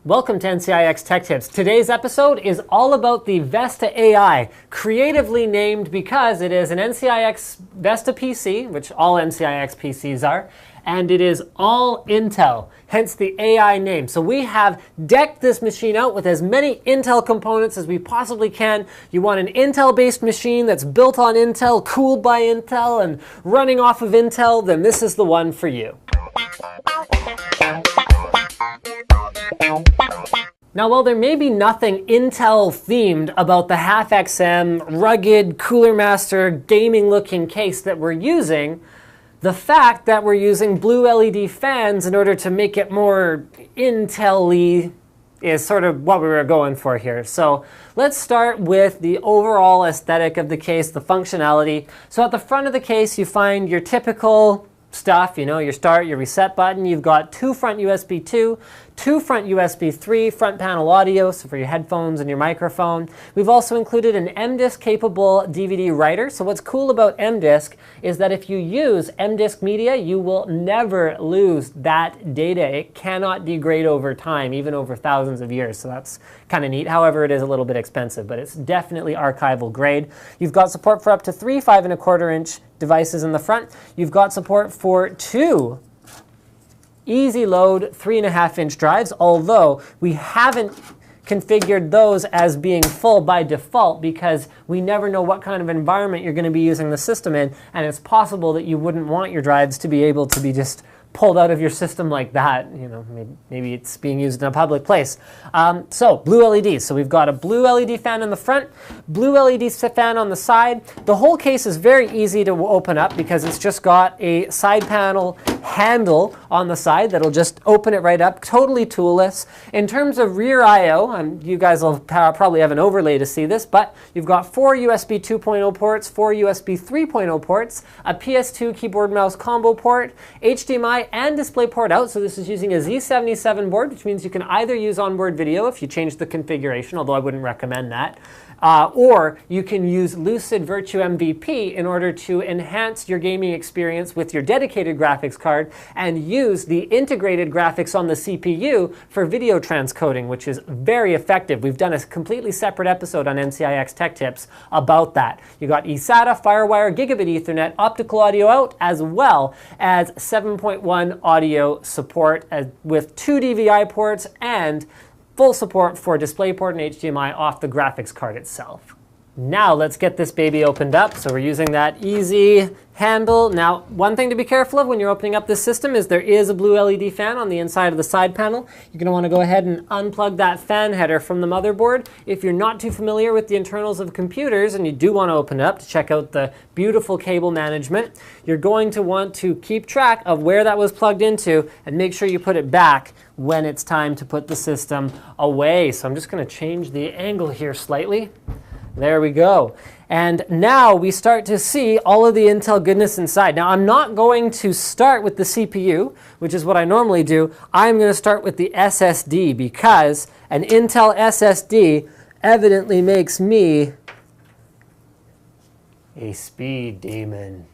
Welcome to NCIX Tech Tips. Today's episode is all about the Vesta AI, creatively named because it is an NCIX Vesta PC, which all NCIX PCs are, and it is all Intel, hence the AI name. So we have decked this machine out with as many Intel components as we possibly can. You want an Intel-based machine that's built on Intel, cooled by Intel, and running off of Intel, then this is the one for you. Now, while there may be nothing Intel-themed about the half-XM, rugged, Cooler Master, gaming-looking case that we're using, the fact that we're using blue LED fans in order to make it more Intel-y is sort of what we were going for here. So let's start with the overall aesthetic of the case, the functionality. So at the front of the case, you find your typical stuff, you know, your start, your reset button. You've got two front USB 2, two front USB 3, front panel audio, so for your headphones and your microphone. We've also included an MDisc capable DVD writer. So what's cool about MDisc is that if you use MDisc media, you will never lose that data. It cannot degrade over time, even over thousands of years. So that's kind of neat. However, it is a little bit expensive, but it's definitely archival grade. You've got support for up to 3 5.25-inch devices in the front. You've got support for 2 easy load 3.5-inch drives, although we haven't configured those as being full by default because we never know what kind of environment you're going to be using the system in, and it's possible that you wouldn't want your drives to be able to be just pulled out of your system like that. You know, maybe it's being used in a public place. So blue LEDs. So we've got a blue LED fan in the front, blue LED fan on the side. The whole case is very easy to open up because it's just got a side panel handle on the side that'll just open it right up, totally toolless. In terms of rear I/O, you guys will probably have an overlay to see this, but you've got 4 USB 2.0 ports, 4 USB 3.0 ports, a PS2 keyboard mouse combo port, HDMI and DisplayPort out. So this is using a Z77 board, which means you can either use onboard video if you change the configuration, although I wouldn't recommend that, or you can use Lucid Virtue MVP in order to enhance your gaming experience with your dedicated graphics card and use the integrated graphics on the CPU for video transcoding, which is very effective. We've done a completely separate episode on NCIX Tech Tips about that. You got eSATA, FireWire, Gigabit Ethernet, optical audio out, as well as 7.1 audio support with 2 DVI ports and full support for DisplayPort and HDMI off the graphics card itself. Now let's get this baby opened up. So we're using that easy handle. Now, one thing to be careful of when you're opening up this system is there is a blue LED fan on the inside of the side panel. You're going to want to go ahead and unplug that fan header from the motherboard. If you're not too familiar with the internals of computers and you do want to open it up to check out the beautiful cable management, you're going to want to keep track of where that was plugged into and make sure you put it back when it's time to put the system away. So I'm just going to change the angle here slightly. There we go. And now we start to see all of the Intel goodness inside. Now, I'm not going to start with the CPU, which is what I normally do. I'm going to start with the SSD because an Intel SSD evidently makes me a speed demon.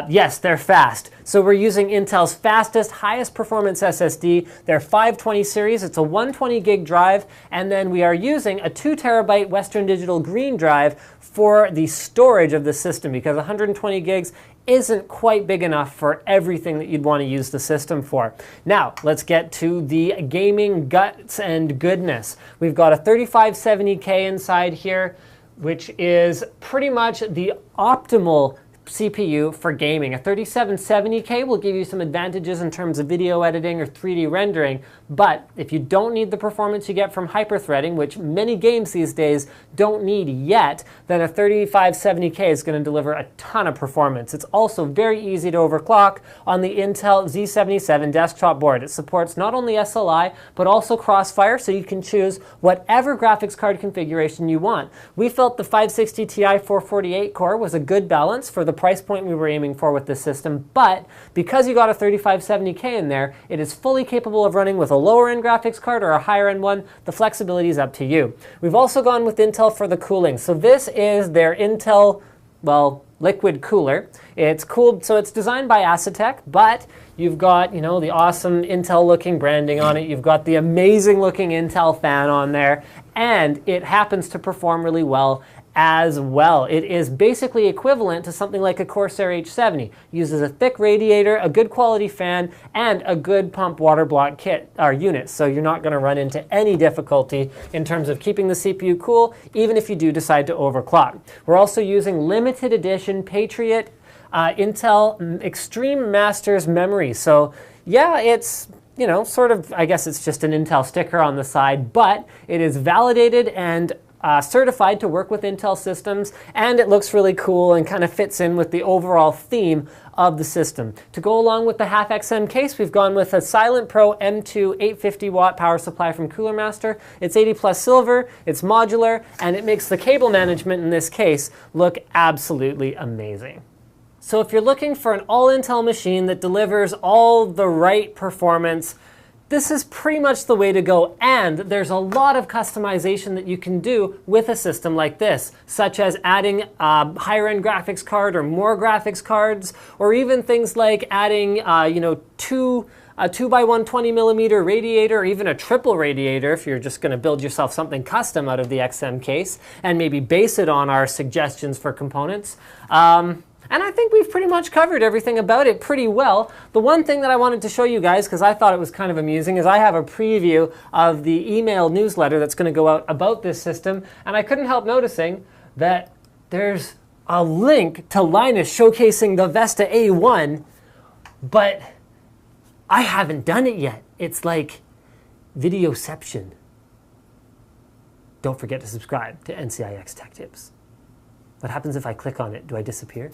Yes, they're fast. So we're using Intel's fastest, highest performance SSD. They're 520 series. It's a 120 gig drive. And then we are using a 2 terabyte Western Digital Green drive for the storage of the system because 120 gigs isn't quite big enough for everything that you'd want to use the system for. Now, let's get to the gaming guts and goodness. We've got a 3570K inside here, which is pretty much the optimal CPU for gaming. A 3770K will give you some advantages in terms of video editing or 3D rendering, but if you don't need the performance you get from hyperthreading, which many games these days don't need yet, then a 3570K is going to deliver a ton of performance. It's also very easy to overclock on the Intel Z77 desktop board. It supports not only SLI, but also Crossfire, so you can choose whatever graphics card configuration you want. We felt the 560 Ti 448 core was a good balance for the price point we were aiming for with this system, but because you got a 3570K in there, it is fully capable of running with a lower end graphics card or a higher end one. The flexibility is up to you. We've also gone with Intel for the cooling. So this is their Intel, well, liquid cooler. It's cooled, so it's designed by Acetec, but You've got, you know, the awesome Intel looking branding on it. You've got the amazing looking Intel fan on there, and it happens to perform really well as well. It is basically equivalent to something like a Corsair H70. Uses a thick radiator, a good quality fan, and a good pump water block kit or unit. So you're not going to run into any difficulty in terms of keeping the CPU cool, even if you do decide to overclock. We're also using limited edition Patriot Intel Extreme Masters memory. So yeah, it's, you know, sort of, I guess it's just an Intel sticker on the side, but it is validated and certified to work with Intel systems, and it looks really cool and kind of fits in with the overall theme of the system. To go along with the half XM case, we've gone with a Silent Pro M2 850 watt power supply from Cooler Master. It's 80 plus silver, it's modular, and it makes the cable management in this case look absolutely amazing. So if you're looking for an all Intel machine that delivers all the right performance, this is pretty much the way to go, and there's a lot of customization that you can do with a system like this, such as adding a higher-end graphics card or more graphics cards, or even things like adding, you know, a 2x1 20mm radiator, or even a triple radiator if you're just going to build yourself something custom out of the XM case, and maybe base it on our suggestions for components. And I think we've pretty much covered everything about it pretty well. The one thing that I wanted to show you guys, because I thought it was kind of amusing, is I have a preview of the email newsletter that's going to go out about this system, and I couldn't help noticing that there's a link to Linus showcasing the Vesta A1, but I haven't done it yet. It's like videoception. Don't forget to subscribe to NCIX Tech Tips. What happens if I click on it? Do I disappear?